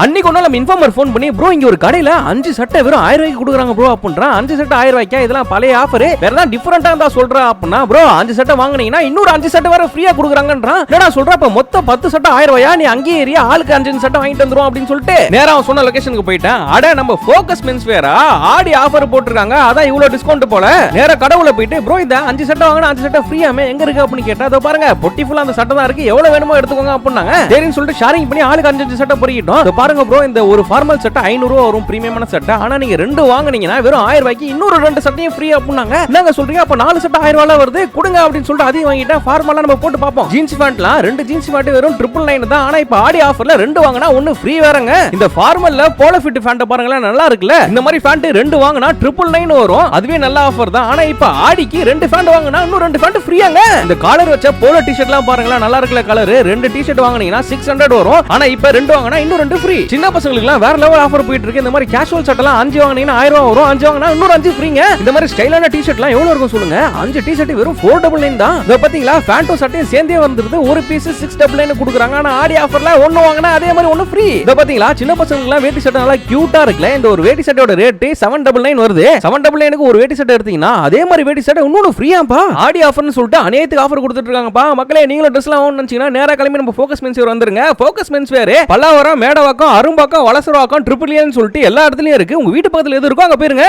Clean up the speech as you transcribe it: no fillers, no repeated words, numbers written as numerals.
அன்னைக்கு ஒண்ணு நம்ம இன்ஃபார்மர் ஃபோன் பண்ணி ப்ரோ இங்க ஒரு கடையில 5 சட்டை வெறும் 1000 ரூபாய்க்கு கொடுக்குறாங்க ப்ரோ அப்படின்றான். 5 சட்டை 1000 ரூபாய்க்கா? இதெல்லாம் பழைய ஆஃபர், வேற ஏதாவது டிஃபரெண்டா இருந்தா சொல்றா அப்படின்னா ப்ரோ 5 சட்டை வாங்குனீங்கன்னா இன்னொரு 5 சட்டை வேற ஃப்ரீயா கொடுக்குறாங்கன்றான். என்னடா சொல்ற? அப்ப மொத்தம் 10 சட்டை 1000 ரூபாயா? நீ அங்கேயே ஏறியா ஆளுக்கு 5 சட்டை வாங்கிட்டு வந்துரும் அப்படின்னு சொல்லிட்டு நேரா அவன் சொன்ன லொகேஷனுக்கு போயிட்டேன். அட நம்ம ஃபோக்கஸ் மென்ஸ் வேரா ஆடி ஆஃபர் போட்டுருக்காங்க, அதான் இவ்வளவு டிஸ்கவுண்ட் போல. நேரா கடவுள போயிட்டு ப்ரோ இந்த 5 சட்டை வாங்கினா 5 சட்டை ஃப்ரீயாமே எங்க இருக்கு அப்படின்னு கேட்டா அதோ பாருங்க பொட்டி ஃபுல்லா அந்த சட்டை தான் இருக்கு, எவ்வளவு வேணுமோ எடுத்துக்கோங்க அப்படின்னாங்க. சரின்னு சொல்லிட்டு ஷேரிங் பண்ணி ஆளுக்கு 5 சட்டை பொறிக்கிட்டோம். இதோ பாருங்க ப்ரோ இந்த ஒரு ஃபார்மல் சட்டை 500 ரூபாய் வரும், பிரீமியமான சட்டை. ஆனா நீங்க 2 வாங்குனீங்கன்னா வெறும் 1000 ரூபாய்க்கு இன்னொரு 2 சட்டையும் ஃப்ரீ அப்படின்னாங்க. என்னங்க சொல்றீங்க? அப்ப 4 சட்டை 1000 ரூபாய் வருது கொடுங்க அப்படின்னு சொல்லிட்டு அதையும் வாங்கிட்டேன். ஃபார்மலா நம்ம போட்டு பார்ப்போம். ஜீன்ஸ் பேண்ட்லாம் 2 ஜீன்ஸ் பேண்ட் வெறும் 999 தான். ஆனா இப்ப ஆடி ஆஃபர்ல 2 வாங்கினா 1 ஃப்ரீ வேறங்க. இந்த ஃபார்மல்ல போலோ ஃபிட் பேண்ட் பாருங்களேன், நல்லா இருக்குல்ல. இந்த மாதிரி பேண்ட் 2 வாங்கினா 999 வரும், அதுவே நல்ல ஆஃபர் தான். ஆனா இப்ப ஆடிக்கு 2 பேண்ட் வாங்கினா இன்னும் 2 பேண்ட் ஃப்ரீயாங்க. இந்த காலர் வச்ச போலோ டி-ஷர்ட்லாம் பாருங்களேன், நல்லா இருக்குல்ல கலர். 2 டி-ஷர்ட் வாங்குனீங்கன்னா 600 வரும், ஆனா இப்ப 2 வாங்கினா இன்னும் 2 ஃப்ரீ. சின்ன பசங்களுக்குலாம் வேற லெவல் ஆஃபர் போயிட்டு இருக்கு. இந்த மாதிரி கேஷுவல் சட்டெல்லாம் 5 வாங்குனீங்கன்னா 1000 ரூபாய் வரும், 5 வாங்கினா இன்னொரு 5 ஃப்ரீங்க. இந்த மாதிரி ஸ்டைலான டி-ஷர்ட்லாம் எவ்வளவு இருக்கும் சொல்லுங்க? 5 டி-ஷர்ட் வெறும் 499 தான். இத பாத்தீங்களா? பேண்டும் சட்டையும் சேர்ந்தே வந்துருது, ஒரு பீஸ் 699 கொடுக்குறாங்க. ஆனா ஆடி ஆஃபர்ல 1 வாங்கினா அதே மாதிரி 1 ஃப்ரீ. இத பாத்தீங்களா? சின்ன பசங்களுக்குலாம் வேட்டி சட்டை நல்லா கியூட்டா இருக்குல. இந்த ஒரு வேட்டி சட்டையோட ரேட் 799 வருது. 799க்கு ஒரு வேட்டி சட்டை எடுத்தீங்கன்னா அதே மாதிரி வேட்டி சட்டை இன்னொரு ஃப்ரீயாப்பா. ஆடி ஆஃபர்னு சொல்லிட்டு அனைத்துக்கு ஆஃபர் கொடுத்துட்டு இருக்காங்கப்பா. மக்களே நீங்களும் ட்ரெஸ்லாம் வாங்கணும்னு நினைச்சீங்கன்னா நேரா கிளம்பி நம்ம ஃபோக்கஸ் மென்ஸ் வேர் வந்துருங்க. Focus men's wear Pallavaram, Medavakkam, Arumbakkam, Valasaravakkam, triple ஏன்னு சொல்லிட்டு எல்லா இடத்துலயும் இருக்கு. உங்க வீட்டு பக்கத்துல எது இருக்கோ அங்க போயிருங்க.